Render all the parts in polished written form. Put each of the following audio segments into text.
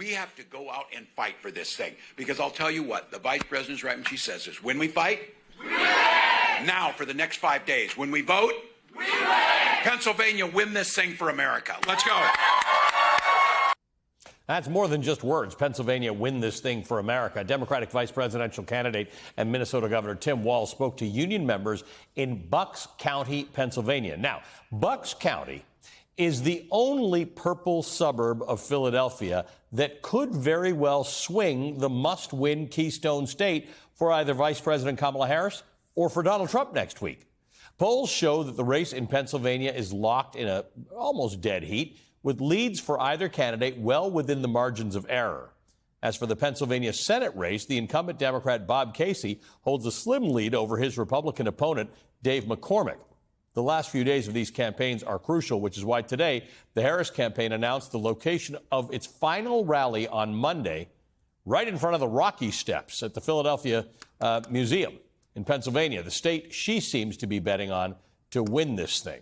We have to go out and fight for this thing, because I'll tell you what, the vice president's right when she says this. When we fight, we win. Now for the next 5 days, when we vote, we win. Pennsylvania, win this thing for America. Let's go. That's more than just words. Pennsylvania, win this thing for America. Democratic vice presidential candidate and Minnesota Governor Tim Walz spoke to union members in Bucks County, Pennsylvania. Now, Bucks County is the only purple suburb of Philadelphia that could very well swing the must-win Keystone State for either Vice President Kamala Harris or for Donald Trump next week. Polls show that the race in Pennsylvania is locked in a almost dead heat, with leads for either candidate well within the margins of error. As for the Pennsylvania Senate race, the incumbent Democrat Bob Casey holds a slim lead over his Republican opponent, Dave McCormick. The last few days of these campaigns are crucial, which is why today the Harris campaign announced the location of its final rally on Monday, right in front of the Rocky Steps at the Philadelphia Museum in Pennsylvania, the state she seems to be betting on to win this thing.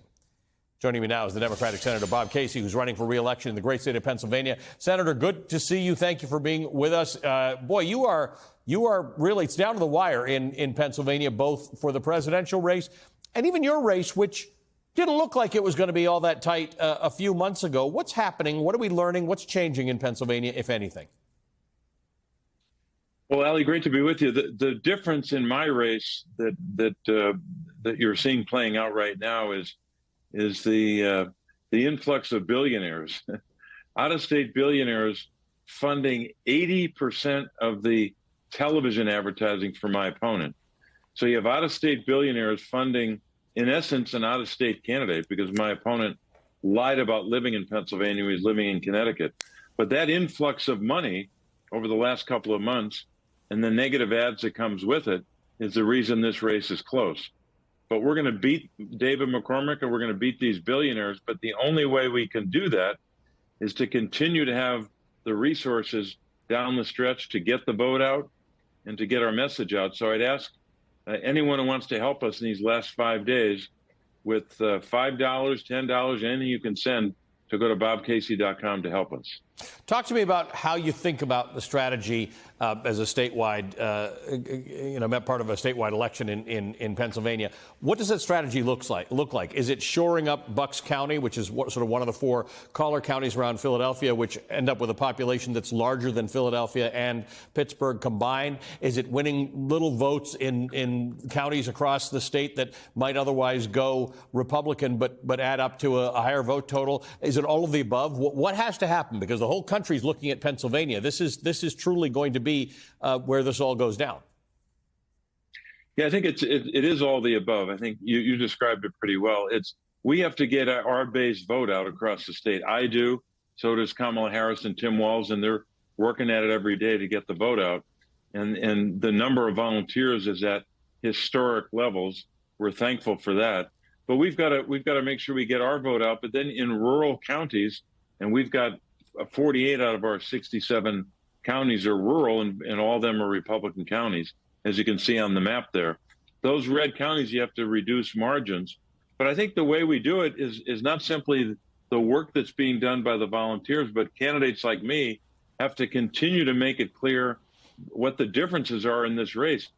Joining me now is the Democratic Senator Bob Casey, who's running for re-election in the great state of Pennsylvania. Senator, good to see you. Thank you for being with us. Boy, you are really, it's down to the wire in Pennsylvania, both for the presidential race and even your race, which didn't look like it was going to be all that tight a few months ago. What's happening? What are we learning? What's changing in Pennsylvania, if anything? Well, Ali, great to be with you. The difference in my race that you're seeing playing out right now is the influx of billionaires, out-of-state billionaires funding 80% of the television advertising for my opponent. So you have out-of-state billionaires funding, in essence, an out-of-state candidate, because my opponent lied about living in Pennsylvania. He's living in Connecticut. But that influx of money over the last couple of months and the negative ads that comes with it is the reason this race is close. But we're going to beat David McCormick, and we're going to beat these billionaires. But the only way we can do that is to continue to have the resources down the stretch to get the vote out and to get our message out. So I'd ask anyone who wants to help us in these last 5 days with $5, $10, anything you can send, to go to bobcasey.com to help us. Talk to me about how you think about the strategy as a statewide, part of a statewide election in Pennsylvania. What does that strategy look like? Is it shoring up Bucks County, which is sort of one of the 4 collar counties around Philadelphia, which end up with a population that's larger than Philadelphia and Pittsburgh combined? Is it winning little votes in counties across the state that might otherwise go Republican but add up to a higher vote total? Is it all of the above? What has to happen? Because the whole country is looking at Pennsylvania. This is truly going to be where this all goes down. Yeah, I think it is all the above. I think you described it pretty well. We have to get our base vote out across the state. I do. So does Kamala Harris and Tim Walz, and they're working at it every day to get the vote out. And the number of volunteers is at historic levels. We're thankful for that. But we've got to make sure we get our vote out. But then in rural counties, and we've got 48 out of our 67 counties are rural, and all of them are Republican counties, as you can see on the map there. Those red counties, you have to reduce margins. But I think the way we do it is not simply the work that's being done by the volunteers, but candidates like me have to continue to make it clear what the differences are in this race,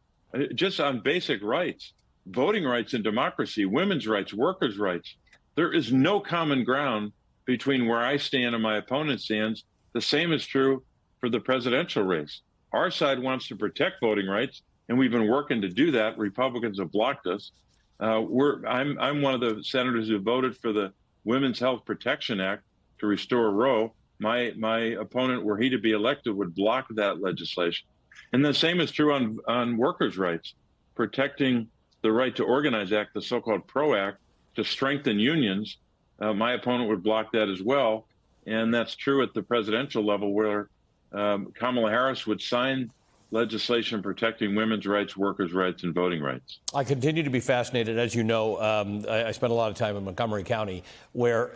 just on basic rights, voting rights and democracy, women's rights, workers' rights. There is no common ground between where I stand and my opponent stands. The same is true for the presidential race. Our side wants to protect voting rights, and we've been working to do that. Republicans have blocked us. I'm one of the senators who voted for the Women's Health Protection Act to restore Roe. My opponent, were he to be elected, would block that legislation. And the same is true on workers' rights, protecting the Right to Organize Act, the so-called PRO Act, to strengthen unions. My opponent would block that as well. And that's true at the presidential level, where Kamala Harris would sign legislation protecting women's rights, workers' rights, and voting rights. I continue to be fascinated. As you know, I spent a lot of time in Montgomery County, where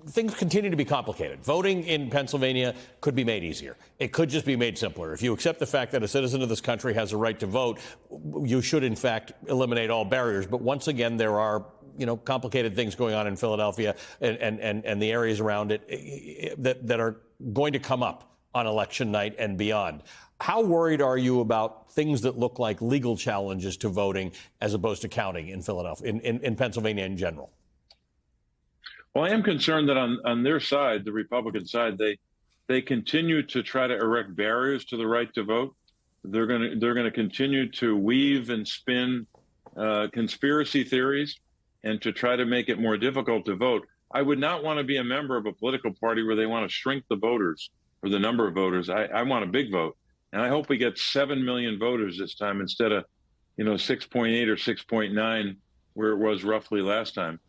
things continue to be complicated. Voting in Pennsylvania could be made easier. It could just be made simpler. If you accept the fact that a citizen of this country has a right to vote, you should, in fact, eliminate all barriers. But once again, there are complicated things going on in Philadelphia and the areas around it that are going to come up on election night and beyond. How worried are you about things that look like legal challenges to voting as opposed to counting in Philadelphia, in Pennsylvania in general? Well, I am concerned that on their side, the Republican side, they continue to try to erect barriers to the right to vote. They're going to continue to weave and spin conspiracy theories and to try to make it more difficult to vote. I would not want to be a member of a political party where they want to shrink the voters or the number of voters. I want a big vote, and I hope we get 7 million voters this time instead of 6.8 or 6.9 where it was roughly last time.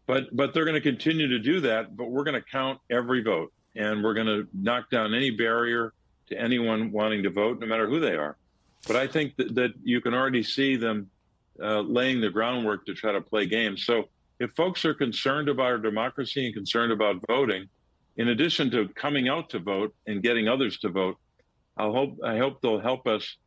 But they're going to continue to do that. But we're going to count every vote, and we're going to knock down any barrier to anyone wanting to vote, no matter who they are. But I think that you can already see them laying the groundwork to try to play games. So if folks are concerned about our democracy and concerned about voting, in addition to coming out to vote and getting others to vote, I hope they'll help us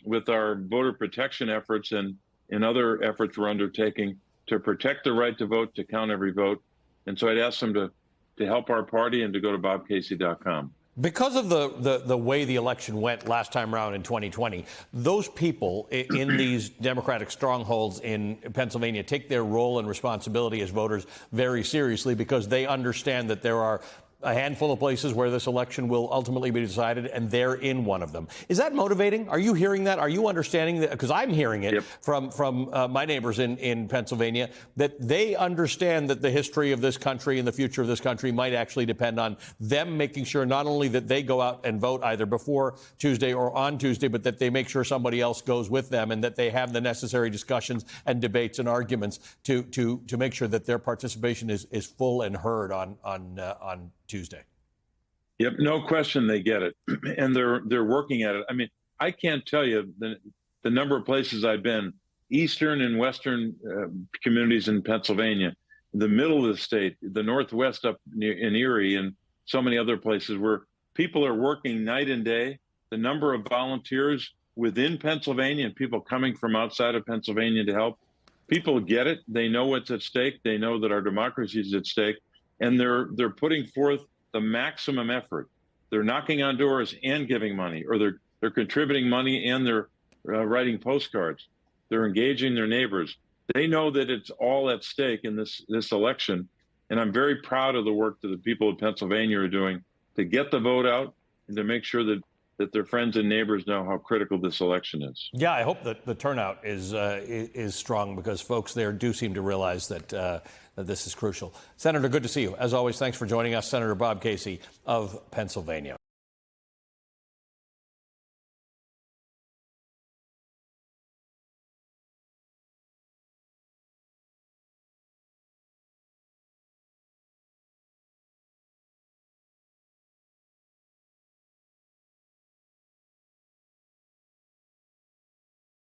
with our voter protection efforts and other efforts we're undertaking to protect the right to vote, to count every vote. And so I'd ask them to help our party and to go to bobcasey.com. Because of the way the election went last time around in 2020, those people in these Democratic strongholds in Pennsylvania take their role and responsibility as voters very seriously, because they understand that there are a handful of places where this election will ultimately be decided, and they're in one of them. Is that motivating? Are you hearing that? Are you understanding that? Because I'm hearing it from my neighbors in Pennsylvania, that they understand that the history of this country and the future of this country might actually depend on them making sure not only that they go out and vote either before Tuesday or on Tuesday, but that they make sure somebody else goes with them, and that they have the necessary discussions and debates and arguments to make sure that their participation is full and heard on Tuesday. Yep, no question they get it, and they're working at it. I mean, I can't tell you the number of places I've been, eastern and western communities in Pennsylvania, the middle of the state, the northwest up in Erie, and so many other places where people are working night and day. The number of volunteers within Pennsylvania and people coming from outside of Pennsylvania to help, people get it. They know what's at stake. They know that our democracy is at stake. And they're putting forth the maximum effort. They're knocking on doors and giving money, or they're contributing money and they're writing postcards. They're engaging their neighbors. They know that it's all at stake in this election. And I'm very proud of the work that the people of Pennsylvania are doing to get the vote out and to make sure that their friends and neighbors know how critical this election is. Yeah, I hope that the turnout is strong, because folks there do seem to realize that this is crucial. Senator, good to see you. As always, thanks for joining us. Senator Bob Casey of Pennsylvania.